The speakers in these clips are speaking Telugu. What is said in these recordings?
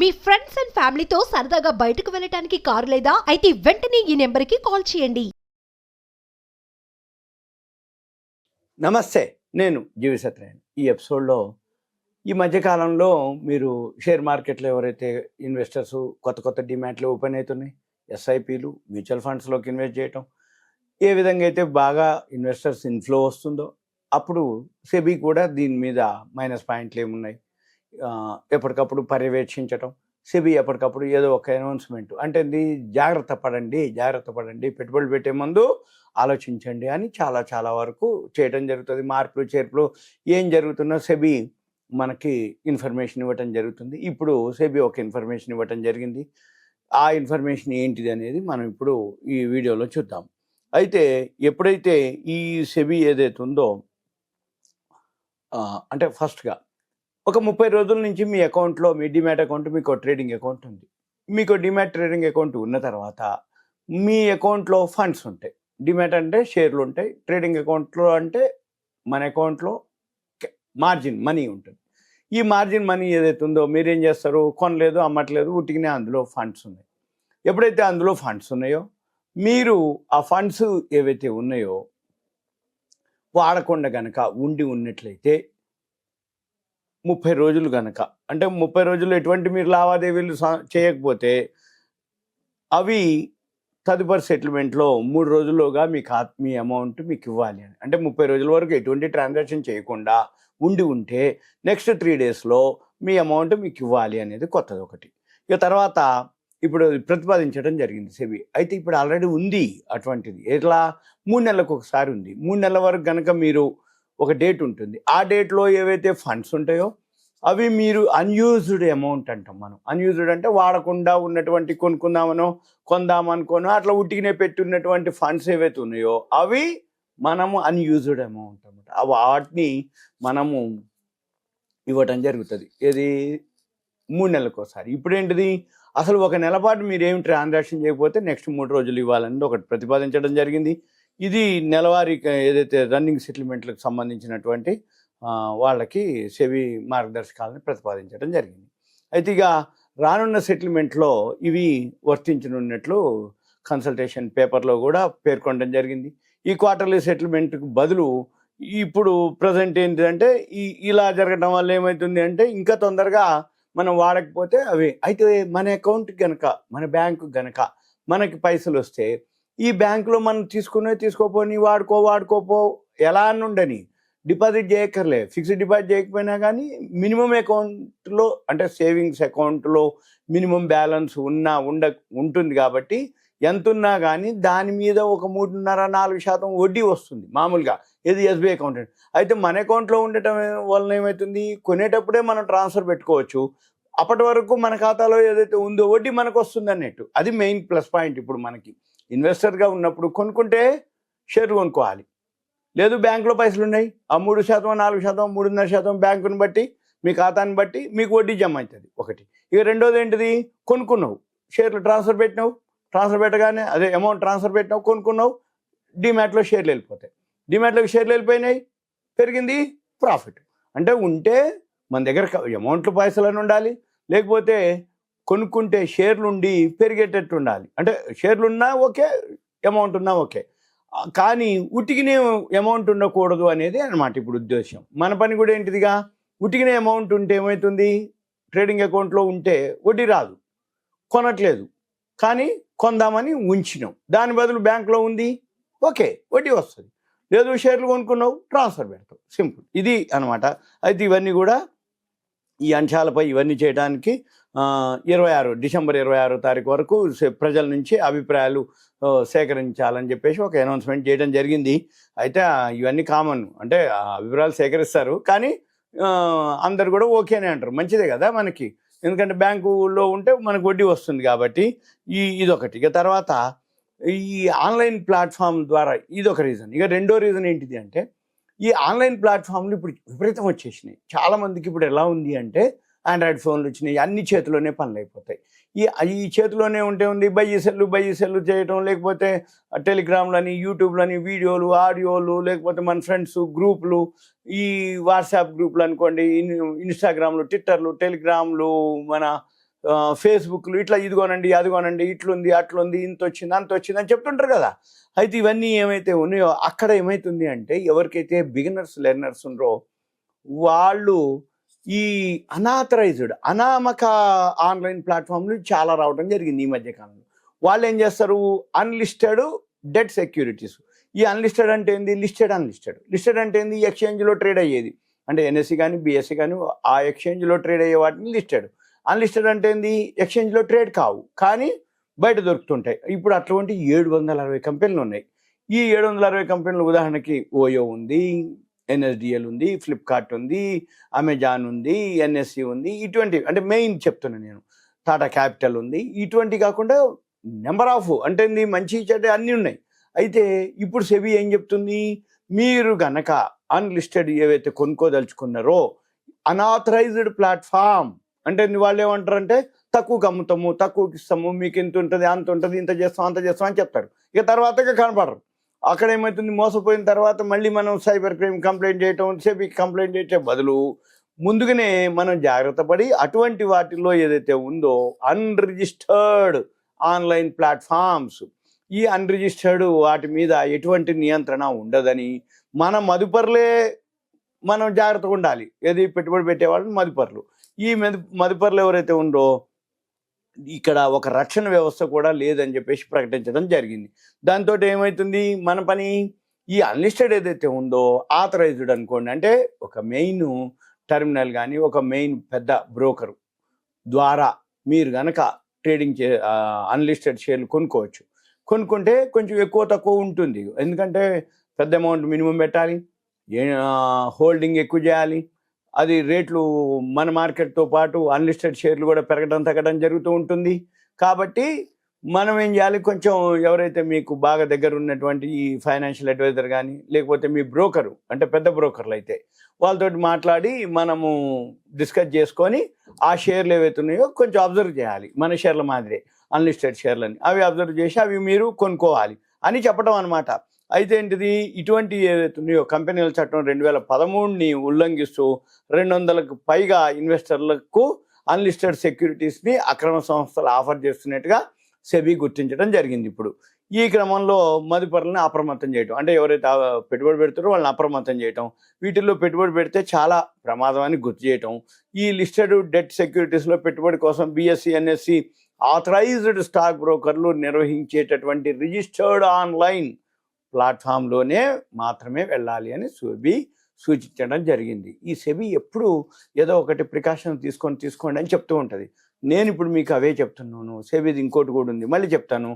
మీ ఫ్రెండ్స్ అండ్ ఫ్యామిలీతో సరదాగా బయటకు వెళ్ళటానికి కారు లేదా అయితే వెంటనే ఈ నెంబర్కి కాల్ చేయండి. నమస్తే, నేను జీవి సత్యనారాయణ. ఈ ఎపిసోడ్లో ఈ మధ్యకాలంలో మీరు షేర్ మార్కెట్లో ఎవరైతే ఇన్వెస్టర్స్ కొత్త డిమాట్లు ఓపెన్ అవుతున్నాయి, ఎస్ఐపీలు మ్యూచువల్ ఫండ్స్లోకి ఇన్వెస్ట్ చేయటం, ఏ విధంగా అయితే బాగా ఇన్వెస్టర్స్ ఇన్ఫ్లో వస్తుందో అప్పుడు సెబీ కూడా దీని మీద మైనస్ పాయింట్లు ఏమున్నాయి ఎప్పటికప్పుడు పర్యవేక్షించటం, సెబీ ఎప్పటికప్పుడు ఏదో ఒక అనౌన్స్మెంట్ అంటే జాగ్రత్త పడండి, పెట్టుబడులు పెట్టే ముందు ఆలోచించండి అని చాలా వరకు చేయడం జరుగుతుంది. మార్పులు చేర్పులు ఏం జరుగుతున్నా సెబీ మనకి ఇన్ఫర్మేషన్ ఇవ్వటం జరుగుతుంది. ఇప్పుడు సెబీ ఒక ఇన్ఫర్మేషన్ ఇవ్వటం జరిగింది. ఆ ఇన్ఫర్మేషన్ ఏంటిది అనేది మనం ఇప్పుడు ఈ వీడియోలో చూద్దాం. అయితే ఎప్పుడైతే ఈ సెబీ ఏదైతే ఉందో అంటే ఫస్ట్గా ఒక 30 రోజుల నుంచి మీ అకౌంట్లో, మీ డిమాట్ అకౌంట్, మీకు ట్రేడింగ్ అకౌంట్ ఉంది. మీకు డిమాట్ ట్రేడింగ్ అకౌంట్ ఉన్న తర్వాత మీ అకౌంట్లో ఫండ్స్ ఉంటాయి. డిమాట్ అంటే షేర్లు ఉంటాయి, ట్రేడింగ్ అకౌంట్లో అంటే మన అకౌంట్లో మార్జిన్ మనీ ఉంటుంది. ఈ మార్జిన్ మనీ ఏదైతే ఉందో మీరేం చేస్తారు, కొనలేదు, అమ్మట్లేదు, ఉట్టిగానే అందులో ఫండ్స్ ఉన్నాయి. ఎప్పుడైతే అందులో ఫండ్స్ ఉన్నాయో మీరు ఆ ఫండ్స్ ఏవైతే ఉన్నాయో వాడకుండా కనుక ఉన్నట్లయితే 30 రోజులు కనుక, అంటే 30 రోజులు ఎటువంటి మీరు లావాదేవీలు చేయకపోతే అవి తదుపరి సెటిల్మెంట్లో 3 రోజుల్లోగా మీ అమౌంట్ మీకు ఇవ్వాలి అని. అంటే 30 రోజుల వరకు ఎటువంటి ట్రాన్సాక్షన్ చేయకుండా ఉంటే నెక్స్ట్ 3 డేస్లో మీ అమౌంట్ మీకు ఇవ్వాలి అనేది కొత్తది ఒకటి. ఇక తర్వాత ఇప్పుడు ప్రతిపాదించడం జరిగింది సెబీ. అయితే ఇప్పుడు ఆల్రెడీ ఉంది అటువంటిది. ఎట్లా 3 నెలలకు ఒకసారి ఉంది. 3 నెలల వరకు కనుక మీరు ఒక డేట్ ఉంటుంది. ఆ డేట్లో ఏవైతే ఫండ్స్ ఉంటాయో అవి మీరు అన్యూజ్డ్ అమౌంట్ అంటాం మనం. అన్యూజ్డ్ అంటే వాడకుండా ఉన్నటువంటి, కొనుక్కుందామనో కొందామనుకోనో అట్లా ఉట్టికినే పెట్టున్నటువంటి ఫండ్స్ ఏవైతే ఉన్నాయో అవి మనము అన్యూజ్డ్ అమౌంట్ అనమాట. వాటిని మనము ఇవ్వటం జరుగుతుంది. ఏది 3 నెలలకు ఒకసారి. ఇప్పుడు ఏంటిది, అసలు ఒక నెల పాటు మీరు ఏమి ట్రాన్సాక్షన్ చేయకపోతే నెక్స్ట్ 3 రోజులు ఇవ్వాలని ఒకటి ప్రతిపాదించడం జరిగింది. ఇది నెలవారీ ఏదైతే రన్నింగ్ సెటిల్మెంట్లకు సంబంధించినటువంటి వాళ్ళకి సెబీ మార్గదర్శకాలను ప్రతిపాదించడం జరిగింది. అయితే ఇక రానున్న సెటిల్మెంట్లో ఇవి వర్తించనున్నట్లు కన్సల్టేషన్ పేపర్లో కూడా పేర్కొనడం జరిగింది. ఈ క్వార్టర్లీ సెటిల్మెంట్కు బదులు ఇప్పుడు ప్రజెంట్ ఏంటంటే ఇలా జరగడం వల్ల ఏమవుతుంది అంటే ఇంకా తొందరగా మనం వాడకపోతే అవి అయితే మన అకౌంట్కి గనక, మన బ్యాంకు గనక మనకి పైసలు వస్తే ఈ బ్యాంకులో మనం తీసుకోపోని వాడుకోపో ఎలా ఉండని డిపాజిట్ చేయక్కర్లే, ఫిక్స్డ్ డిపాజిట్ చేయకపోయినా కానీ మినిమం అకౌంట్లో అంటే సేవింగ్స్ అకౌంట్లో మినిమం బ్యాలెన్స్ ఉంటుంది కాబట్టి ఎంత ఉన్నా కానీ దాని మీద ఒక 3.5-4% వడ్డీ వస్తుంది మామూలుగా. ఇది ఎస్బీఐ అకౌంట్. అయితే మన అకౌంట్లో ఉండటం వలన ఏమవుతుంది, కొనేటప్పుడే మనం ట్రాన్స్ఫర్ పెట్టుకోవచ్చు. అప్పటి వరకు మన ఖాతాలో ఏదైతే ఉందో వడ్డీ మనకు వస్తుంది అన్నట్టు. అది మెయిన్ ప్లస్ పాయింట్. ఇప్పుడు మనకి ఇన్వెస్టర్గా ఉన్నప్పుడు కొనుక్కుంటే షేర్ కొనుక్కోవాలి, లేదు బ్యాంకులో పైసలు ఉన్నాయి, ఆ 3%, 4%, 3.5% బ్యాంకుని బట్టి, మీ ఖాతాని బట్టి మీకు వడ్డీ జమ అవుతుంది ఒకటి. ఇక రెండోది ఏంటిది, కొనుక్కున్నావు, షేర్లు ట్రాన్స్ఫర్ పెట్టగానే అదే అమౌంట్ ట్రాన్స్ఫర్ పెట్టినావు, కొనుక్కున్నావు, డిమాట్లో షేర్లు వెళ్ళిపోతాయి. డిమాట్లోకి షేర్లు వెళ్ళిపోయినాయి, పెరిగింది ప్రాఫిట్. అంటే ఉంటే మన దగ్గర అమౌంట్లు పైసలని ఉండాలి, లేకపోతే కొనుక్కుంటే షేర్లు ఉండి పెరిగేటట్టు ఉండాలి. అంటే షేర్లు ఉన్నా ఓకే, అమౌంట్ ఉన్నా ఓకే, కానీ ఉట్టికినే అమౌంట్ ఉండకూడదు అనేది అన్నమాట ఇప్పుడు ఉద్దేశం. మన పని కూడా ఏంటిదిగా, ఉట్టికినే అమౌంట్ ఉంటే ఏమవుతుంది, ట్రేడింగ్ అకౌంట్లో ఉంటే వడ్డీ రాదు, కొనట్లేదు కానీ కొందామని ఉంచినాం, దాని బదులు బ్యాంకులో ఉంది ఓకే వడ్డీ వస్తుంది, లేదు షేర్లు కొనుక్కున్నావు ట్రాన్స్ఫర్ పెడతావు, సింపుల్. ఇది అనమాట. అయితే ఇవన్నీ కూడా ఈ అంశాలపై ఇవన్నీ చేయడానికి డిసెంబర్ 26 తారీఖు వరకు ప్రజల నుంచి అభిప్రాయాలు సేకరించాలని చెప్పేసి ఒక అనౌన్స్మెంట్ చేయడం జరిగింది. అయితే ఇవన్నీ కామన్, అంటే అభిప్రాయాలు సేకరిస్తారు కానీ అందరు కూడా ఓకేనే అంటారు. మంచిదే కదా మనకి, ఎందుకంటే బ్యాంకులో ఉంటే మనకు వడ్డీ వస్తుంది కాబట్టి ఇదొకటి. ఇక తర్వాత ఈ ఆన్లైన్ ప్లాట్ఫామ్ ద్వారా ఇదొక రీజన్. ఇక రెండో రీజన్ ఏంటిది అంటే, ఈ ఆన్లైన్ ప్లాట్ఫామ్లు ఇప్పుడు విపరీతం వచ్చేసినాయి. చాలామందికి ఇప్పుడు ఎలా ఉంది అంటే, ఆండ్రాయిడ్ ఫోన్లు వచ్చినాయి, అన్ని చేతిలోనే పనులు అయిపోతాయి. ఈ చేతిలోనే ఉంది బయ్యి సెల్లు చేయటం, లేకపోతే టెలిగ్రామ్లని, యూట్యూబ్లని, వీడియోలు, ఆడియోలు, లేకపోతే మన ఫ్రెండ్స్ గ్రూపులు, ఈ వాట్సాప్ గ్రూపులు అనుకోండి, ఇన్స్టాగ్రామ్లు, ట్విట్టర్లు, టెలిగ్రామ్లు, మన ఫేస్బుక్లు ఇట్లా ఇదిగోనండి అదిగోనండి ఇట్లుంది అట్లుంది ఇంత వచ్చింది అంత వచ్చింది అని చెప్తుంటారు కదా. అయితే ఇవన్నీ ఏమైతే ఉన్నాయో అక్కడ ఏమవుతుంది అంటే ఎవరికైతే బిగినర్స్ లెర్నర్స్ ఉన్నారో వాళ్ళు ఈ అనామక ఆన్లైన్ ప్లాట్ఫామ్లు చాలా రావడం జరిగింది ఈ మధ్య కాలంలో. వాళ్ళు ఏం చేస్తారు, అన్లిస్టెడ్ డెట్ సెక్యూరిటీస్. ఈ అన్లిస్టెడ్ అంటే ఏంది, లిస్టెడ్ అంటే ఏంది, ఎక్స్చేంజ్లో ట్రేడ్ అయ్యేది, అంటే ఎన్ఎస్సి కానీ బిఎస్సి కానీ ఆ ఎక్స్చేంజ్లో ట్రేడ్ అయ్యే వాటిని లిస్టెడ్. అన్లిస్టెడ్ అంటే ఏంది, ఎక్స్చేంజ్లో ట్రేడ్ కావు కానీ బయట దొరుకుతుంటాయి. ఇప్పుడు అటువంటి 760 కంపెనీలు ఉన్నాయి. ఈ 760 కంపెనీలు ఉదాహరణకి ఓయో ఉంది, ఎన్ఎస్డిఎల్ ఉంది, ఫ్లిప్కార్ట్ ఉంది, అమెజాన్ ఉంది, ఎన్ఎస్సి ఉంది. ఇటువంటి అంటే మెయిన్ చెప్తున్నాను నేను. టాటా క్యాపిటల్ ఉంది. ఇటువంటి కాకుండా నెంబర్ ఆఫ్ అంటే మంచి చెడ్డ అన్నీ ఉన్నాయి. అయితే ఇప్పుడు సెబీ ఏం చెప్తుంది, మీరు గనక అన్లిస్టెడ్ ఏవైతే కొనుక్కోదలుచుకున్నారో అనాథరైజ్డ్ ప్లాట్ఫామ్ అంటే వాళ్ళు ఏమంటారంటే తక్కువకి అమ్ముతాము, తక్కువకి ఇస్తాము, మీకు ఇంత ఉంటుంది అంత ఉంటుంది, ఇంత చేస్తాం అంత చేస్తాం అని చెప్తారు. ఇక తర్వాత కనపడరు. అక్కడ ఏమవుతుంది, మోసపోయిన తర్వాత మళ్ళీ మనం సైబర్ క్రైమ్ కంప్లైంట్ చేయటం, సెబీకి కంప్లైంట్ చేసే బదులు ముందుగానే మనం జాగ్రత్త పడి అటువంటి వాటిల్లో ఏదైతే ఉందో అన్రిజిస్టర్డ్ ఆన్లైన్ ప్లాట్ఫామ్స్, ఈ అన్రిజిస్టర్డ్ వాటి మీద ఎటువంటి నియంత్రణ ఉండదని మన మదుపర్లే మనం జాగ్రత్తగా ఉండాలి. ఏది పెట్టుబడి పెట్టేవాళ్ళు మదుపర్లు. ఈ మదుపర్లు ఎవరైతే ఉందో ఇక్కడ ఒక రక్షణ వ్యవస్థ కూడా లేదని చెప్పేసి ప్రకటించడం జరిగింది. దాంతో ఏమవుతుంది, మన పని ఈ అన్లిస్టెడ్ ఏదైతే ఉందో ఆథరైజ్డ్ అనుకోండి, అంటే ఒక మెయిన్ టెర్మినల్ కానీ ఒక మెయిన్ పెద్ద బ్రోకర్ ద్వారా మీరు కనుక ట్రేడింగ్ అన్లిస్టెడ్ షేర్లు కొనుక్కుంటే కొంచెం ఎక్కువ తక్కువ ఉంటుంది. ఎందుకంటే పెద్ద అమౌంట్ మినిమం పెట్టాలి, హోల్డింగ్ ఎక్కువ చేయాలి. అది రేట్లు మన మార్కెట్తో పాటు అన్లిస్టెడ్ షేర్లు కూడా పెరగడం తగ్గడం జరుగుతూ ఉంటుంది. కాబట్టి మనం ఏం చేయాలి, కొంచెం ఎవరైతే మీకు బాగా దగ్గర ఉన్నటువంటి ఈ ఫైనాన్షియల్ అడ్వైజర్ కానీ లేకపోతే మీ బ్రోకరు అంటే పెద్ద బ్రోకర్లు అయితే వాళ్ళతో మాట్లాడి మనము డిస్కస్ చేసుకొని ఆ షేర్లు ఏవైతే ఉన్నాయో కొంచెం అబ్జర్వ్ చేయాలి. మన షేర్ల మాదిరే అన్లిస్టెడ్ షేర్లని అవి అబ్జర్వ్ చేసి అవి మీరు కొనుక్కోవాలి అని చెప్పడం అనమాట. అయితే ఏంటిది, ఇటువంటి ఏదైతే ఉన్నాయో కంపెనీల చట్టం 2013ని ఉల్లంఘిస్తూ 200కు పైగా ఇన్వెస్టర్లకు అన్లిస్టెడ్ సెక్యూరిటీస్ని అక్రమ సంస్థలు ఆఫర్ చేస్తున్నట్టుగా సెబీ గుర్తించడం జరిగింది. ఇప్పుడు ఈ క్రమంలో మదుపరులను అప్రమత్తం చేయటం, అంటే ఎవరైతే పెట్టుబడి పెడతారో వాళ్ళని అప్రమత్తం చేయటం, వీటిల్లో పెట్టుబడి పెడితే చాలా ప్రమాదం అని గుర్తు చేయటం, ఈ లిస్టెడ్ డెట్ సెక్యూరిటీస్లో పెట్టుబడి కోసం బిఎస్సి ఎన్ఎస్సి ఆథరైజ్డ్ స్టాక్ బ్రోకర్లు నిర్వహించేటటువంటి రిజిస్టర్డ్ ఆన్లైన్ ప్లాట్ఫామ్లోనే మాత్రమే వెళ్ళాలి అని సెబీ సూచించడం జరిగింది. ఈ సెబీ ఎప్పుడు ఏదో ఒకటి ప్రికాషన్ తీసుకోండి అని చెప్తూ ఉంటుంది. నేను ఇప్పుడు మీకు అవే చెప్తున్నాను. సెబీది ఇంకోటి కూడా ఉంది, మళ్ళీ చెప్తాను.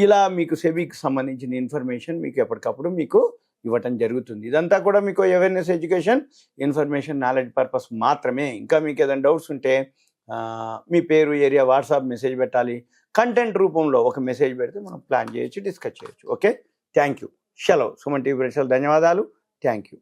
ఇలా మీకు సెబీకి సంబంధించిన ఇన్ఫర్మేషన్ మీకు ఎప్పటికప్పుడు మీకు ఇవ్వటం జరుగుతుంది. ఇదంతా కూడా మీకు awareness, education, information, knowledge purpose మాత్రమే. ఇంకా మీకు ఏదైనా డౌట్స్ ఉంటే మీ పేరు, ఏరియా, వాట్సాప్ మెసేజ్ పెట్టాలి. కంటెంట్ రూపంలో ఒక మెసేజ్ పెడితే మనం ప్లాన్ చేయొచ్చు, డిస్కస్ చేయొచ్చు. Okay, thank you. సెలవు. సుమన్ టీవీ ప్రేక్షకులకు ధన్యవాదాలు. Thank you.